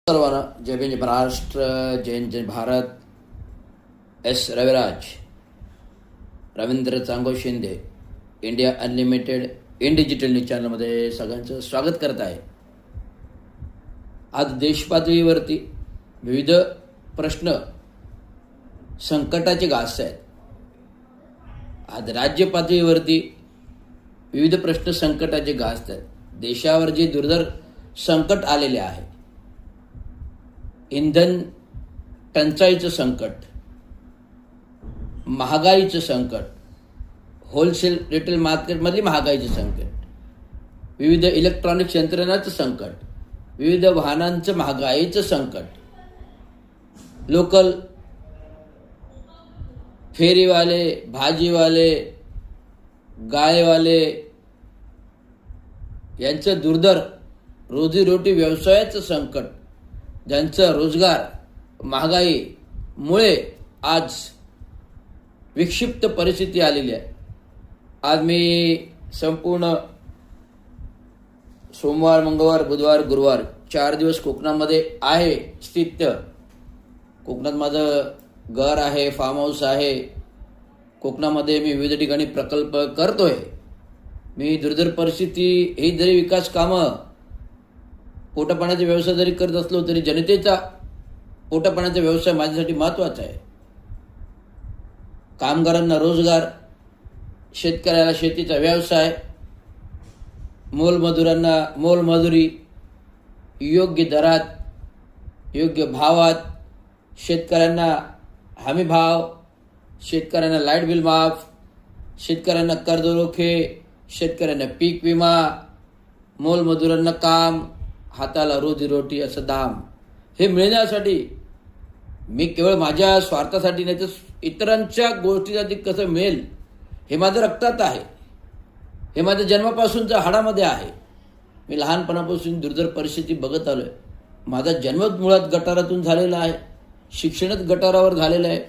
सर्वांना जय भीम, जय महाराष्ट्र, जय जय Bharat. S Raviraj, Ravindra Chango Shinde, India Unlimited in digital news चॅनलमध्ये सगळ्यांचं स्वागत करत आहे. आज देशपातळीवरती विविध प्रश्न संकटाचे घास आहेत. आज राज्य पातळीवरती विविध प्रश्न संकटाचे घास आहेत. देशावर जे दुर्धर संकट आलेले आहे, इंधन टंचाईचं संकट, महागाईचं संकट, होलसेल रिटेल मार्केटमधली महागाईचं संकट, विविध इलेक्ट्रॉनिक्स यंत्रणाचं संकट, विविध वाहनांचं महागाईचं संकट, लोकल फेरीवाले, भाजीवाले, गायवाले यांचं दुर्धर रोजीरोटी व्यवसायाचं संकट, ज्यांचं रोजगार महागाईमुळे आज विक्षिप्त परिस्थिती आलेली आहे. आज मी संपूर्ण सोमवार, मंगळवार, बुधवार, गुरुवार 4 दिवस कोकणामध्ये आहे स्थित. कोकणात माझं घर आहे, फार्म हाऊस आहे. कोकणामध्ये मी विविध ठिकाणी प्रकल्प करतोय. मी दुर्धर परिस्थिती ही जरी विकास कामं, पोटापाण्याचा व्यवसाय जरी करत असलो तरी जनतेचा पोटापाण्याचा व्यवसाय माझ्यासाठी महत्त्वाचा आहे. कामगारांना रोजगार, शेतकऱ्याला शेतीचा व्यवसाय, मोलमजुरांना मोलमजुरी, योग्य दरात, योग्य भावात, शेतकऱ्यांना हमी भाव, शेतकऱ्यांना लाईट बिल माफ, शेतकऱ्यांना कर्जरोखे, शेतकऱ्यांना पीक विमा, मोलमजुरांना काम, हाताला रोजीरोटी असं दाम, हे मिळण्यासाठी मी केवळ माझ्या स्वार्थासाठी नाही तर इतरांच्या गोष्टीसाठी कसं मिळेल हे माझं रक्तात आहे. हे माझ्या जन्मापासूनच्या हाडामध्ये आहे. मी लहानपणापासून दुर्धर परिस्थिती बघत आलो आहे. माझा जन्मच मुळात गटारातून झालेला आहे. शिक्षणच गटारावर झालेलं आहे.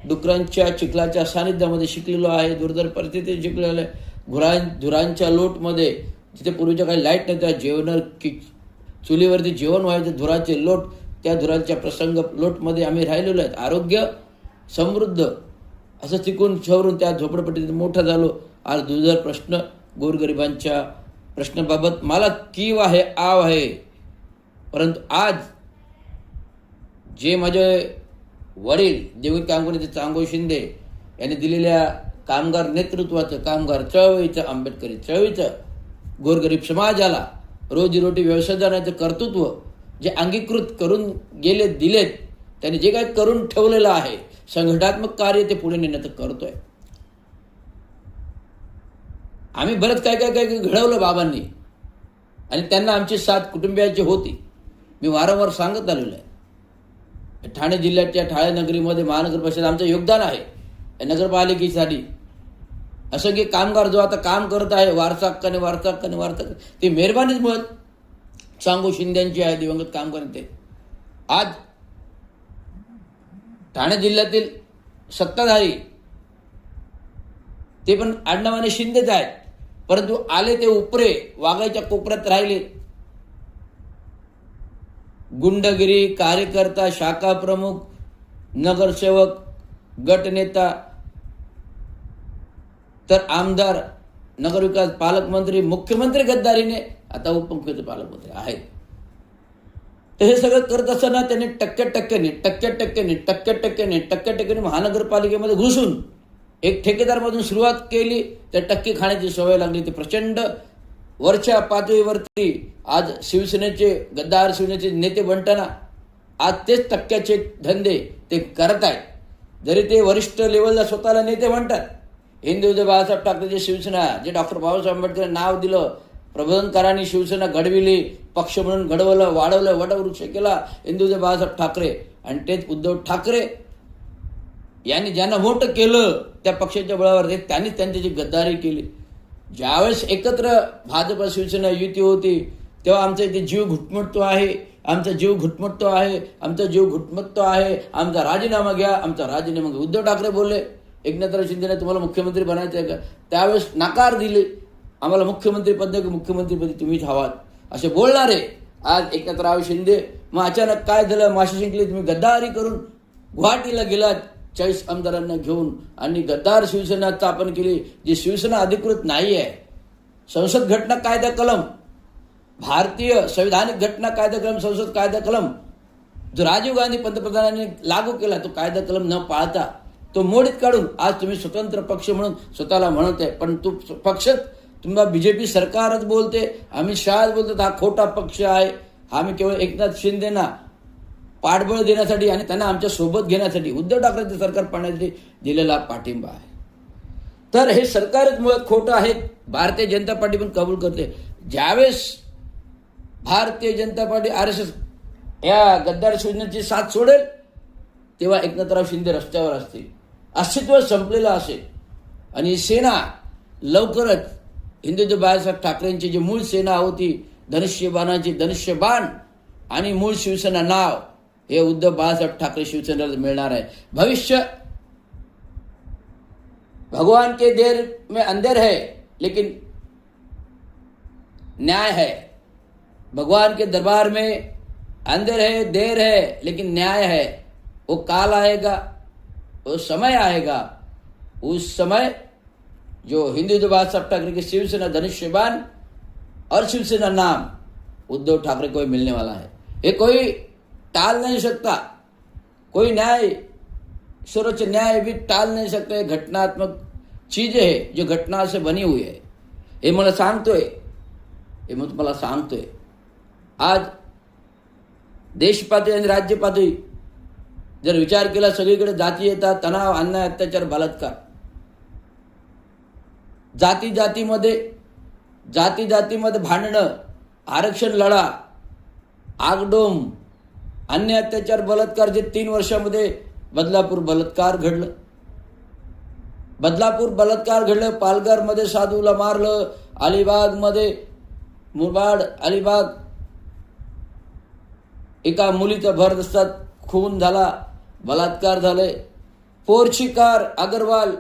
डुकरांच्या चिखलाच्या सानिध्यामध्ये शिकलेलो आहे. दुर्धर परिस्थितीत शिकलेलो आहे. धुरांच्या लोटमध्ये, जिथे पूर्वीच्या काही लाईट नव्हत्या, चुलीवरती जेवण व्हायचं, धुराचे लोट, त्या धुराच्या प्रसंग लोटमध्ये आम्ही राहिलेलो आहेत. आरोग्य समृद्ध असं टिकून शहरून त्या झोपडपट्टीत मोठा झालो. आज दुर्धर प्रश्न, गोरगरिबांच्या प्रश्नाबाबत मला कीव आहे, आव आहे. परंतु आज जे माझे वडील देवगीत कामगार चांगो शिंदे यांनी दिलेल्या कामगार नेतृत्वाचं, कामगार चळवळीचं, आंबेडकरी चळवळीचं, गोरगरीब समाजाला रोजीरोटी व्यवसाय जाण्याचं कर्तृत्व जे अंगीकृत करून दिलेत, त्यांनी जे काही करून ठेवलेलं आहे संघटनात्मक कार्य, ते पुढे नेण्याचं करतोय. आम्ही बरंच काय घडवलं बाबांनी, आणि त्यांना आमची साथ कुटुंबियाची होती. मी वारंवार सांगत आलेलो आहे. ठाणे जिल्ह्याच्या ठाणे नगरीमध्ये महानगरपालिकेत आमचं योगदान आहे. नगरपालिकेसाठी असंख्य कामगार जो आता काम करत आहे, वारसा हक्काने ती मेहरबानीच मुळात चांगो शिंद्यांची आहे, दिवंगत कामगार. ते आज ठाणे जिल्ह्यातील सत्ताधारी ते पण आडनावाने शिंदेच आहेत, परंतु आले ते उपरे वाघाच्या कोपऱ्यात राहिले. गुंडगिरी, कार्यकर्ता, शाखा प्रमुख, नगरसेवक, गटनेता, तर आमदार, नगरविकास पालकमंत्री, मुख्यमंत्री गद्दारीने आता उपमुख्यमंत्री पालकमंत्री आहेत. तर हे सगळं करत असताना त्यांनी टक्क्याटक्क्याने महानगरपालिकेमध्ये घुसून एक ठेकेदारमधून सुरुवात केली. त्या टक्के खाण्याची सवय लागली. ते प्रचंड वरच्या पातळीवरती आज शिवसेनेचे गद्दार, शिवसेनेचे नेते बनताना आज तेच टक्क्याचे धंदे ते करत आहेत. जरी ते वरिष्ठ लेवलला स्वतःला नेते म्हणतात. हिंदू बाळासाहेब ठाकरेची शिवसेना, जे डॉक्टर बाबासाहेब आंबेडकर नाव दिलं, प्रबोधनकारांनी शिवसेना घडविली, पक्ष म्हणून घडवलं, वाढवलं, वटवृक्ष केला हिंदू बाळासाहेब ठाकरे. आणि तेच उद्धव ठाकरे यांनी ज्यांना वोट केलं त्या पक्षाच्या बळावर त्यांनी त्यांची गद्दारी केली. ज्यावेळेस एकत्र भाजप शिवसेना युती होती तेव्हा आमचा इथे जीव घुटमटतो आहे, आमचा जीव घुटमटतो आहे, आमचा राजीनामा घ्या, आमचा राजीनामा घ्या. उद्धव ठाकरे बोलले, एकनाथराव शिंदेने तुम्हाला मुख्यमंत्री बनायचं आहे का? त्यावेळेस नकार दिले. आम्हाला मुख्यमंत्रीपद की मुख्यमंत्रीपदी तुम्हीच हवात असे बोलणारे आज एकनाथराव शिंदे मग अचानक काय झालं, माशी जिंकली, तुम्ही गद्दारी करून गुवाहाटीला गेलात 40 आमदारांना घेऊन आणि गद्दार शिवसेना स्थापन केली, जी शिवसेना अधिकृत नाही आहे. संसद घटना कायदा कलम, भारतीय संविधानिक घटना कायदा कलम, संसद कायदा कलम जो राजीव गांधी पंतप्रधानांनी लागू केला, तो कायदा कलम न पाळता तो मोडीत काढून आज तुम्ही स्वतंत्र पक्ष म्हणून स्वतःला म्हणत आहे. पण तो पक्ष तुम्हाला बीजेपी सरकारच बोलते, अमित शहाच बोलतात हा खोटा पक्ष आहे. आम्ही केवळ एकनाथ शिंदेना पाठबळ देण्यासाठी आणि त्यांना आमच्या सोबत घेण्यासाठी उद्धव ठाकरेंचे सरकार पाडण्यासाठी दिलेला पाठिंबा आहे. तर हे सरकारच मुळात खोटं आहे. भारतीय जनता पार्टी पण कबूल करते. ज्यावेळेस भारतीय जनता पार्टी RSS या गद्दार शिवसेनेची साथ सोडेल तेव्हा एकनाथराव शिंदे रस्त्यावर असतील, अस्तित्व संपलेलं असेल आणि सेना लवकरच हिंदुत्व बाळासाहेब ठाकरेंची जी मूळ सेना होती, धनुष्यबाणाची धनुष्यबाण आणि मूळ शिवसेना नाव, हे उद्धव बाळासाहेब ठाकरे शिवसेनेला मिळणार आहे. भविष्य भगवान के देर में अंधेर है लेकिन न्याय है. भगवान के दरबार में अंधेर है, देर है, लेकिन न्याय है. वो काल आएगा, वो समय आएगा, उस समय जो हिंदुत्व बाळासाहेब ठाकरे की शिवसेना धनुष्यबाण और शिवसेना नाम उद्धव ठाकरे को मिलने वाला है. ये कोई टाल नहीं सकता, कोई न्याय सर्वोच्च न्याय भी टाल नहीं सकता. ये घटनात्मक चीजें है जो घटना से बनी हुई है. हे मला सांगतोय, हे मग तुम्हाला सांगतोय. आज देश पातळी आणि राज्य पातळी जर विचार केला, सगळीकडे जातीयता, तणाव, अन्याय, अत्याचार, बलात्कार, जाती जातीमध्ये भांडणं, आरक्षण लढा, आगडोम, अन्याय, अत्याचार, बलात्कार, जे 3 वर्षामध्ये बदलापूर बलात्कार घडलं, पालघरमध्ये साधूला मारलं, अलिबागमध्ये मुरबाड अलिबाग एका मुलीचा भरदस्तात खून झाला, बलात्कार झाले. पोर्शिकार अग्रवाल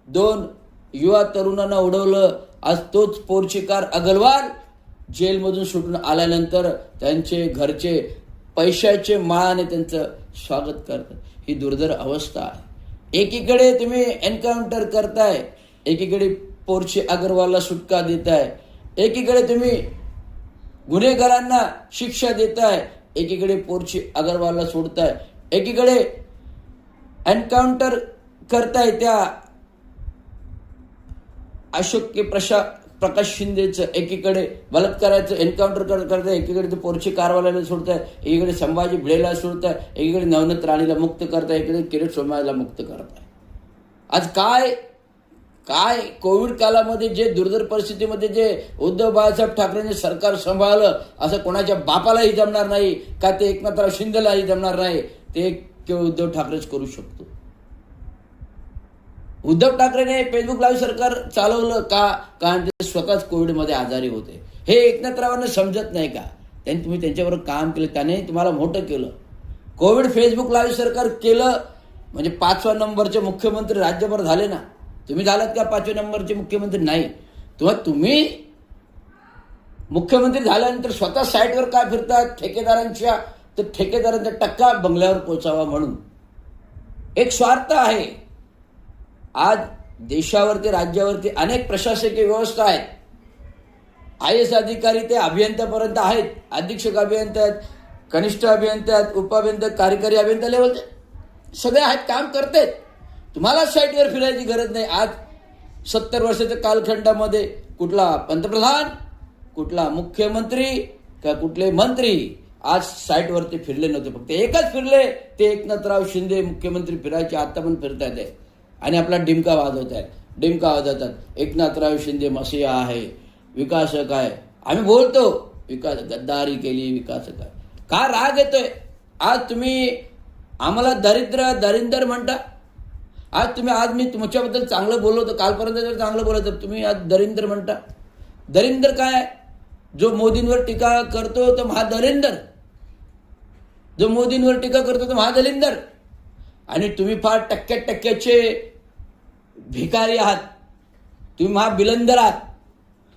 2 युवा तरुणांना उडवलं. आज तोच पोर्शिकार अग्रवाल जेलमधून सुटून आल्यानंतर त्यांचे घरचे पैशाचे माळाने त्यांचं स्वागत करतात. ही दुर्धर अवस्था आहे. एकीकडे तुम्ही एन्काउंटर करताय, एकीकडे पोर्शे अग्रवालला सुटका देताय, एकीकडे तुम्ही गुन्हेगारांना शिक्षा देताय, एकीकडे पोर्शे अग्रवालला सोडताय, एकीकडे एन्काउंटर करताय त्या अशोक प्रकाश शिंदेचं, एकीकडे बलात्काराचं एन्काउंटर करताय, एकीकडे पोर्शे कारवाल्याला सोडताय, एकीकडे संभाजी भिडेला सोडताय, एकीकडे नवनीत राणीला मुक्त करताय, एकीकडे किरीट सोमय्याला मुक्त करताय. आज काय कोविड कालामध्ये जे दुर्धर परिस्थितीमध्ये जे उद्धव बाळासाहेब ठाकरेंनी सरकार सांभाळलं, असं कोणाच्या बापालाही जमणार नाही का, ते एकनाथराव शिंदेलाही जमणार नाही. ते केवळ उद्धव ठाकरेच करू शकतो. उद्धव ठाकरेने फेसबुक लाईव्ह सरकार चालवलं का, कारण ते स्वतःच कोविडमध्ये आजारी होते. हे एकनाथरावांना समजत नाही का? तुम्ही त्यांच्याबरोबर काम केलं, त्याने तुम्हाला मोठं केलं. कोविड फेसबुक लाईव्ह सरकार केलं म्हणजे 5व्या नंबरचे मुख्यमंत्री राज्यभर झाले ना. तुम्ही झालात का 5व्या नंबरचे मुख्यमंत्री? नाही. तुम्ही मुख्यमंत्री झाल्यानंतर स्वतः साईटवर काय फिरतात ठेकेदारांच्या, तर ठेकेदारांचा टक्का बंगल्यावर पोचावा म्हणून एक स्वार्थ आहे. आज देशावरती राज्यावरती अनेक प्रशासकीय व्यवस्था आहेत. IAS अधिकारी ते अभियंत्यापर्यंत आहेत, अधीक्षक अभियंता आहेत, कनिष्ठ अभियंता आहेत, उपअभियंता, कार्यकारी अभियंता लेवलचे सगळे आहेत, काम करतात. तुम्हाला साईटवर फिरायची गरज नाही. आज 70 वर्षाच्या कालखंडामध्ये कुठला पंतप्रधान, कुठला मुख्यमंत्री का कुठले मंत्री आज साईटवरती फिरले नव्हते. फक्त एकच फिरले, ते एकनाथराव शिंदे मुख्यमंत्री फिरायचे, आता पण फिरतायत आहे आणि आपला डिमका वाजवतात. एकनाथराव शिंदे मसीहा आहे, विकासक आहे. आम्ही बोलतो विकास, गद्दारी केली, विकासक आहे. का राग येतोय? आज तुम्ही आम्हाला दरिंदर म्हणता. आज मी तुमच्याबद्दल चांगलं बोललो होतो, कालपर्यंत जर चांगलं बोलायचं, तुम्ही आज दरिंदर म्हणता. दरिंदर काय? जो मोदींवर टीका करतो तो महादरिंदर, जो मोदींवर टीका करतो तो महादलिंदर. आणि तुम्ही फार टक्क्याचे भिकारी आहात. तुम्ही महाबिलंदर आहात.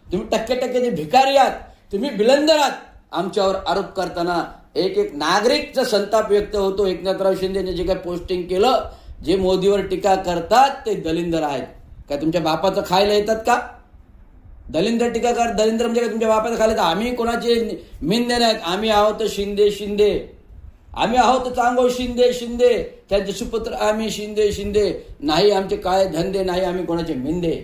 तुम्ही टक्क्याचे भिकारी आहात. तुम्ही बिलंदर आहात. आमच्यावर आरोप करताना एक एक नागरिकचा संताप व्यक्त होतो. एकनाथराव शिंदेने जे काही पोस्टिंग केलं, जे मोदीवर टीका करतात ते दलिंदर आहेत. काय तुमच्या बापाचं खायला येतात का? दलिंदर टीकाकार, दलिंदर म्हणजे काय तुमच्या बापाचं खायला येतं? आम्ही कोणाचे मिंदे नाहीत. आम्ही आहोत शिंदे शिंदे, आम्ही आहोत चांगो शिंदे शिंदे, त्यांचे सुपुत्र आम्ही शिंदे शिंदे. नाही आमचे काय धंदे, नाही आम्ही कोणाचे मिंदे,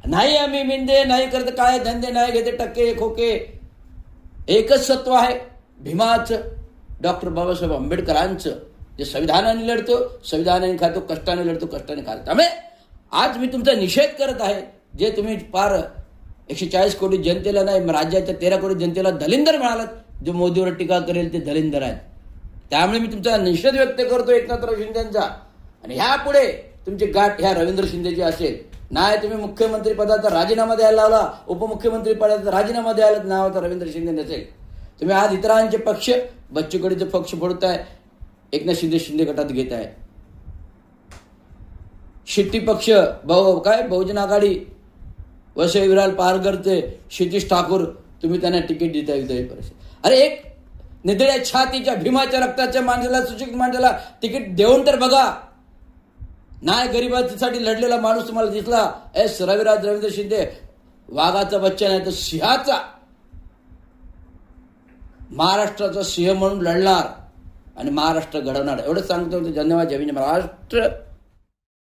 नाही आम्ही मिंदे, नाही करत काय धंदे, नाही घेते टक्के खोके. एकच सत्व आहे भीमाचं, डॉक्टर बाबासाहेब आंबेडकरांचं, जे संविधानाने लढतो, संविधानाने खातो, कष्टाने लढतो, कष्टाने खातो. त्यामुळे आज मी तुमचा निषेध करत आहे. जे तुम्ही पार 140 कोटी जनतेला नाही, राज्याच्या 13 कोटी जनतेला दलिंदर म्हणालात, जो मोदीवर टीका करेल ते दलिंदर आहेत. त्यामुळे मी तुमचा निषेध व्यक्त करतो एकनाथराव शिंदेचा. आणि ह्यापुढे तुमची गाठ ह्या रवींद्र शिंदेची असेल. नाही तुम्ही मुख्यमंत्री पदाचा राजीनामा द्यायला लावला, उपमुख्यमंत्री पदाचा राजीनामा द्यायला नावाचा रवींद्र शिंदे नसेल. तुम्ही आज इतरांचे पक्ष, बच्चू कडूचे पक्ष फोडताय, एकनाथ शिंदे गटात घेत आहे. शिट्टी पक्ष बहुजन आघाडी, वसई विराल पारगरचे क्षितिश ठाकूर, तुम्ही त्यांना तिकीट देताय विधायी परिषद. अरे एक निधड्या छातीच्या भीमाच्या रक्ताच्या माणसाला, सुशिक्षित माणसाला तिकीट देऊन तर बघा. नाही गरिबांसाठी लढलेला माणूस तुम्हाला दिसला, रविराज रवींद्र शिंदे वाघाचा बच्चा नाही तर सिंहाचा, महाराष्ट्राचा सिंह म्हणून लढणार आणि महाराष्ट्र घडवणार. एवढंच सांगतो. धन्यवाद. जय हिंद महाराष्ट्र.